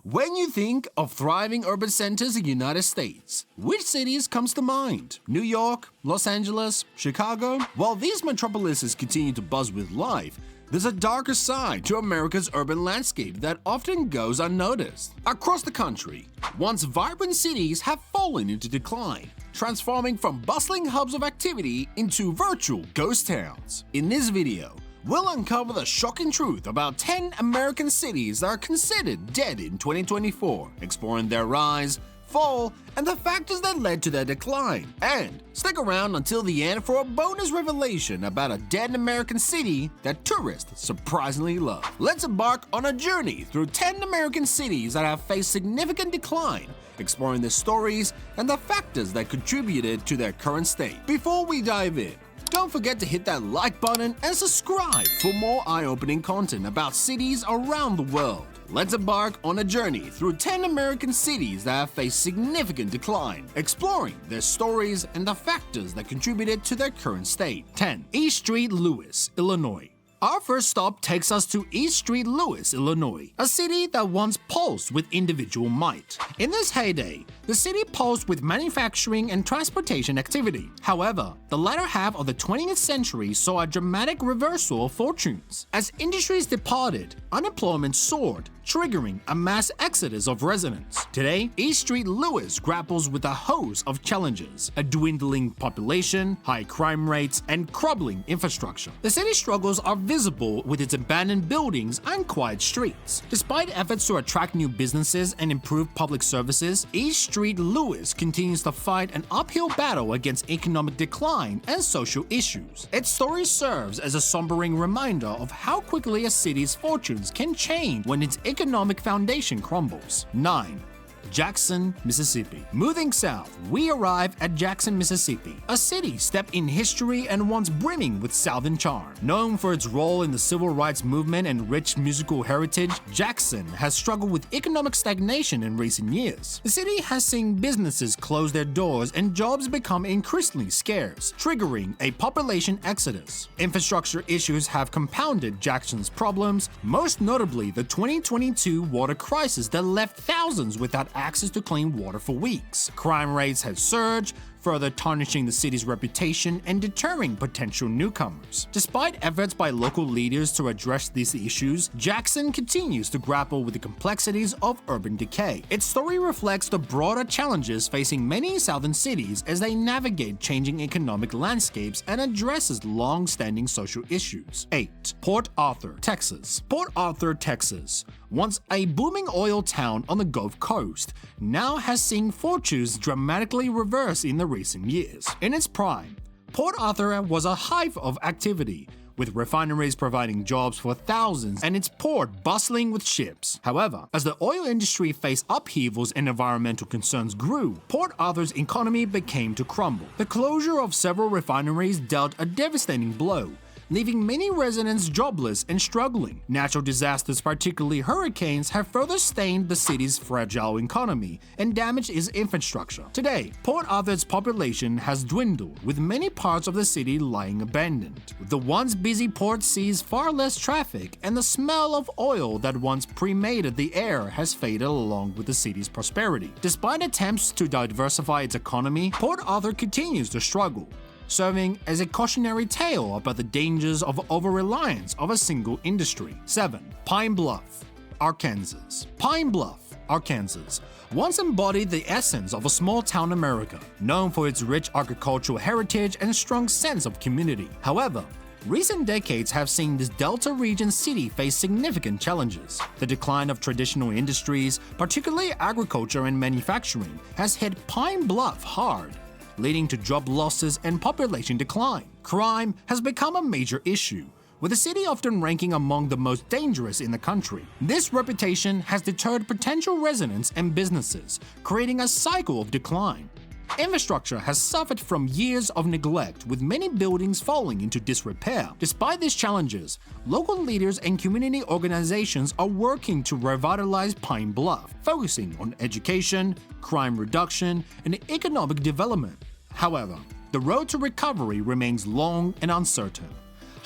When you think of thriving urban centers in the United States, which cities comes to mind? New York, Los Angeles, Chicago? While these metropolises continue to buzz with life, there's a darker side to America's urban landscape that often goes unnoticed. Across the country, once vibrant cities have fallen into decline, transforming from bustling hubs of activity into virtual ghost towns. In this video, we'll uncover the shocking truth about 10 American cities that are considered dead in 2024, exploring their rise, fall, and the factors that led to their decline. And stick around until the end for a bonus revelation about a dead American city that tourists surprisingly love. Let's embark on a journey through 10 American cities that have faced significant decline, exploring their stories and the factors that contributed to their current state. Before we dive in, don't forget to hit that like button and subscribe for more eye-opening content about cities around the world. Let's embark on a journey through 10 American cities that have faced significant decline, exploring their stories and the factors that contributed to their current state. 10. East St. Louis, Illinois. Our first stop takes us to East St. Louis, Illinois, a city that once pulsed with individual might. In this heyday, the city pulsed with manufacturing and transportation activity. However, the latter half of the 20th century saw a dramatic reversal of fortunes. As industries departed, unemployment soared, triggering a mass exodus of residents. Today, East St. Louis grapples with a host of challenges: a dwindling population, high crime rates, and crumbling infrastructure. The city's struggles are visible with its abandoned buildings and quiet streets. Despite efforts to attract new businesses and improve public services, East St. Louis continues to fight an uphill battle against economic decline and social issues. Its story serves as a sombering reminder of how quickly a city's fortunes can change when its economic foundation crumbles. 9. Jackson, Mississippi. Moving south, we arrive at Jackson, Mississippi, a city steeped in history and once brimming with Southern charm. Known for its role in the civil rights movement and rich musical heritage, Jackson has struggled with economic stagnation in recent years. The city has seen businesses close their doors and jobs become increasingly scarce, triggering a population exodus. Infrastructure issues have compounded Jackson's problems, most notably the 2022 water crisis that left thousands without access to clean water for weeks. Crime rates have surged, further tarnishing the city's reputation and deterring potential newcomers. Despite efforts by local leaders to address these issues, Jackson continues to grapple with the complexities of urban decay. Its story reflects the broader challenges facing many southern cities as they navigate changing economic landscapes and addresses long-standing social issues. 8. Port Arthur, Texas. Port Arthur, Texas, once a booming oil town on the Gulf Coast, now has seen fortunes dramatically reverse in the recent years. In its prime, Port Arthur was a hive of activity, with refineries providing jobs for thousands and its port bustling with ships. However, as the oil industry faced upheavals and environmental concerns grew, Port Arthur's economy began to crumble. The closure of several refineries dealt a devastating blow, leaving many residents jobless and struggling. Natural disasters, particularly hurricanes, have further stained the city's fragile economy and damaged its infrastructure. Today, Port Arthur's population has dwindled, with many parts of the city lying abandoned. The once busy port sees far less traffic, and the smell of oil that once permeated the air has faded along with the city's prosperity. Despite attempts to diversify its economy, Port Arthur continues to struggle, serving as a cautionary tale about the dangers of over-reliance of a single industry. 7. Pine Bluff, Arkansas. Pine Bluff, Arkansas, once embodied the essence of a small-town America, known for its rich agricultural heritage and strong sense of community. However, recent decades have seen this Delta region city face significant challenges. The decline of traditional industries, particularly agriculture and manufacturing, has hit Pine Bluff hard, leading to job losses and population decline. Crime has become a major issue, with the city often ranking among the most dangerous in the country. This reputation has deterred potential residents and businesses, creating a cycle of decline. Infrastructure has suffered from years of neglect, with many buildings falling into disrepair. Despite these challenges, local leaders and community organizations are working to revitalize Pine Bluff, focusing on education, crime reduction, and economic development. However, the road to recovery remains long and uncertain.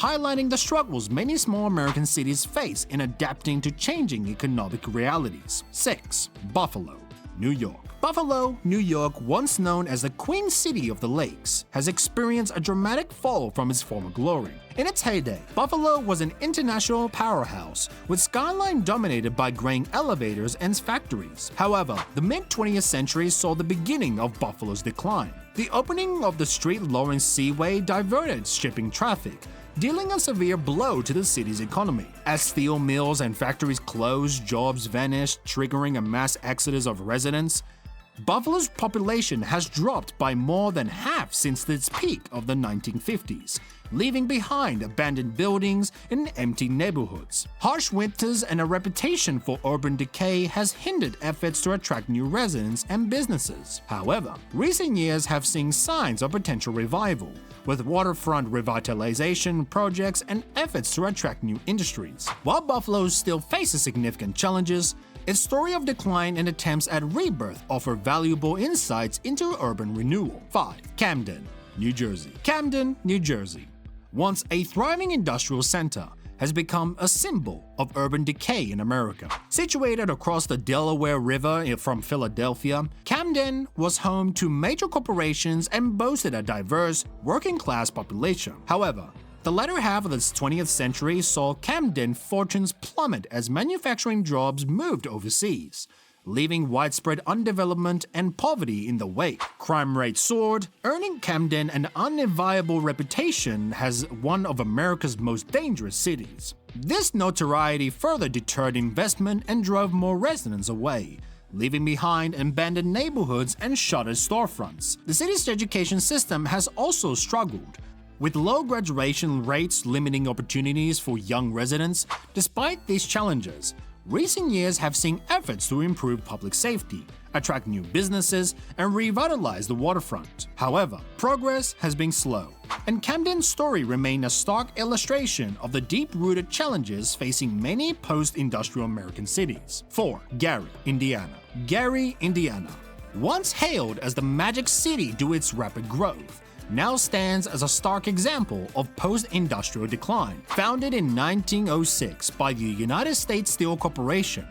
highlighting the struggles many small American cities face in adapting to changing economic realities. 6. Buffalo, New York. Buffalo, New York, once known as the Queen City of the Lakes, has experienced a dramatic fall from its former glory. In its heyday, Buffalo was an international powerhouse, with skyline dominated by grain elevators and factories. However, the mid-20th century saw the beginning of Buffalo's decline. The opening of the St. Lawrence Seaway diverted shipping traffic, dealing a severe blow to the city's economy. As steel mills and factories closed, jobs vanished, triggering a mass exodus of residents. Buffalo's population has dropped by more than half since its peak of the 1950s, leaving behind abandoned buildings and empty neighborhoods. Harsh winters and a reputation for urban decay has hindered efforts to attract new residents and businesses. However, recent years have seen signs of potential revival, with waterfront revitalization projects and efforts to attract new industries. While Buffalo still faces significant challenges, its story of decline and attempts at rebirth offer valuable insights into urban renewal. 5. Camden, New Jersey. Camden, New Jersey, once a thriving industrial center, has become a symbol of urban decay in America. Situated across the Delaware River from Philadelphia, Camden was home to major corporations and boasted a diverse, working-class population. However, the latter half of the 20th century saw Camden fortunes plummet as manufacturing jobs moved overseas, leaving widespread undevelopment and poverty in the wake. Crime rates soared, earning Camden an unenviable reputation as one of America's most dangerous cities. This notoriety further deterred investment and drove more residents away, leaving behind abandoned neighborhoods and shuttered storefronts. The city's education system has also struggled, with low graduation rates limiting opportunities for young residents. Despite these challenges, recent years have seen efforts to improve public safety, attract new businesses, and revitalize the waterfront. However, progress has been slow, and Camden's story remains a stark illustration of the deep-rooted challenges facing many post-industrial American cities. 4. Gary, Indiana. Gary, Indiana, once hailed as the magic city due to its rapid growth, now stands as a stark example of post-industrial decline. Founded in 1906 by the United States Steel Corporation,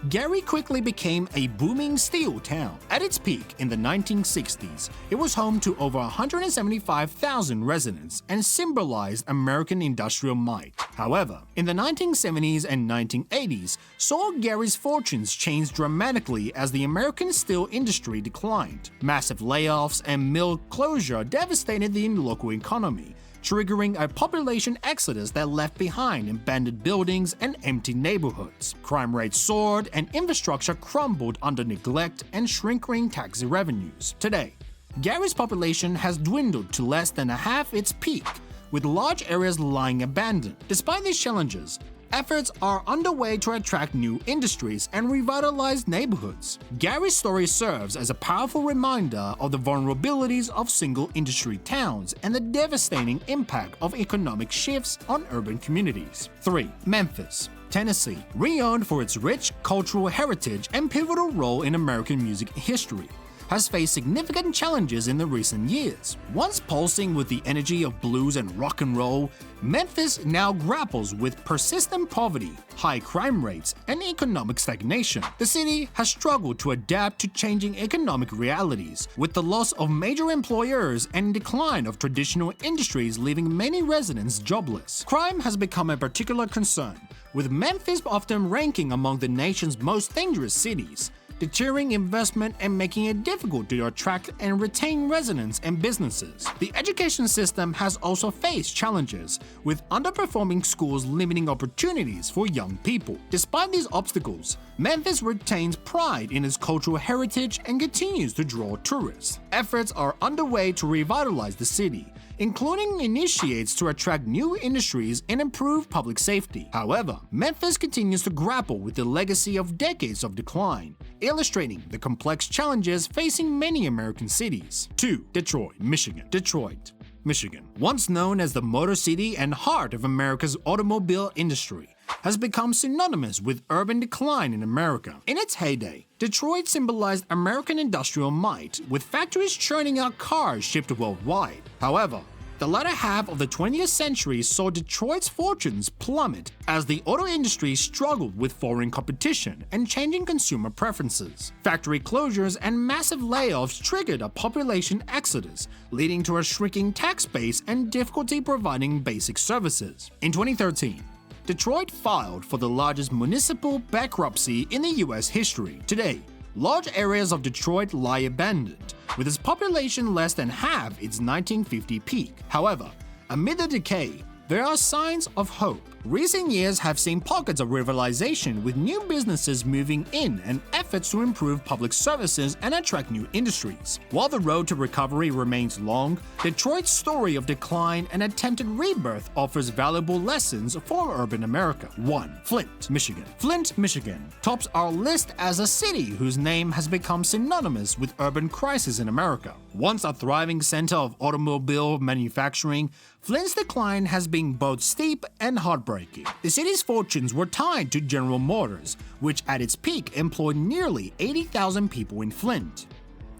Gary quickly became a booming steel town. At its peak in the 1960s, it was home to over 175,000 residents and symbolized American industrial might. However, in the 1970s and 1980s, saw Gary's fortunes change dramatically as the American steel industry declined. Massive layoffs and mill closure devastated the local economy, triggering a population exodus that left behind abandoned buildings and empty neighborhoods. Crime rates soared and infrastructure crumbled under neglect and shrinking taxi revenues. Today, Gary's population has dwindled to less than half its peak, with large areas lying abandoned. Despite these challenges, efforts are underway to attract new industries and revitalize neighborhoods. Gary's story serves as a powerful reminder of the vulnerabilities of single-industry towns and the devastating impact of economic shifts on urban communities. 3. Memphis, Tennessee, renowned for its rich cultural heritage and pivotal role in American music history, has faced significant challenges in the recent years. Once pulsing with the energy of blues and rock and roll, Memphis now grapples with persistent poverty, high crime rates, and economic stagnation. The city has struggled to adapt to changing economic realities, with the loss of major employers and decline of traditional industries leaving many residents jobless. Crime has become a particular concern, with Memphis often ranking among the nation's most dangerous cities, deterring investment and making it difficult to attract and retain residents and businesses. The education system has also faced challenges, with underperforming schools limiting opportunities for young people. Despite these obstacles, Memphis retains pride in its cultural heritage and continues to draw tourists. Efforts are underway to revitalize the city, including initiatives to attract new industries and improve public safety. However, Memphis continues to grapple with the legacy of decades of decline, illustrating the complex challenges facing many American cities. 2. Detroit, Michigan. Detroit, Michigan, once known as the Motor City and heart of America's automobile industry, has become synonymous with urban decline in America. In its heyday, Detroit symbolized American industrial might, with factories churning out cars shipped worldwide. However, The latter half of the 20th century saw Detroit's fortunes plummet as the auto industry struggled with foreign competition and changing consumer preferences. Factory closures and massive layoffs triggered a population exodus, leading to a shrinking tax base and difficulty providing basic services. In 2013, Detroit filed for the largest municipal bankruptcy in the U.S. history. Today, large areas of Detroit lie abandoned, with its population less than half its 1950 peak. However, amid the decay, there are signs of hope. Recent years have seen pockets of revitalization, with new businesses moving in and efforts to improve public services and attract new industries. While the road to recovery remains long, Detroit's story of decline and attempted rebirth offers valuable lessons for urban America. 1. Flint, Michigan. Flint, Michigan tops our list as a city whose name has become synonymous with urban crisis in America. Once a thriving center of automobile manufacturing, Flint's decline has been both steep and heartbreaking. The city's fortunes were tied to General Motors, which at its peak employed nearly 80,000 people in Flint.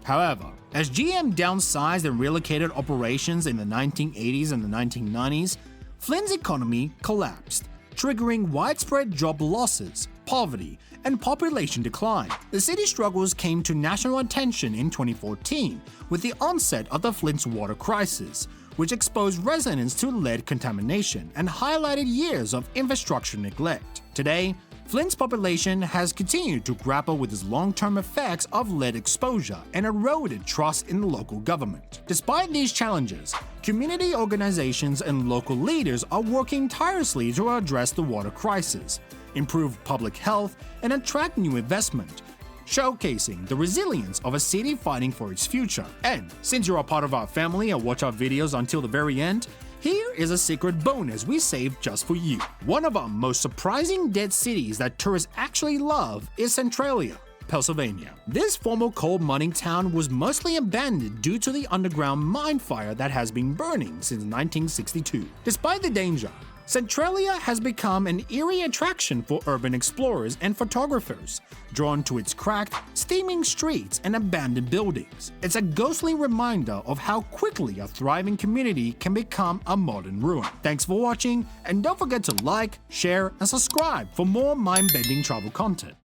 However, as GM downsized and relocated operations in the 1980s and the 1990s, Flint's economy collapsed, triggering widespread job losses, poverty, and population decline. The city's struggles came to national attention in 2014 with the onset of the Flint's water crisis, which exposed residents to lead contamination and highlighted years of infrastructure neglect. Today, Flint's population has continued to grapple with its long-term effects of lead exposure and eroded trust in the local government. Despite these challenges, community organizations and local leaders are working tirelessly to address the water crisis, improve public health, and attract new investment, showcasing the resilience of a city fighting for its future. And since you're a part of our family and watch our videos until the very end, here is a secret bonus we saved just for you. One of our most surprising dead cities that tourists actually love is Centralia, Pennsylvania. This former coal mining town was mostly abandoned due to the underground mine fire that has been burning since 1962. Despite the danger, Centralia has become an eerie attraction for urban explorers and photographers, drawn to its cracked, steaming streets and abandoned buildings. It's a ghostly reminder of how quickly a thriving community can become a modern ruin. Thanks for watching, and don't forget to like, share, and subscribe for more mind-bending travel content.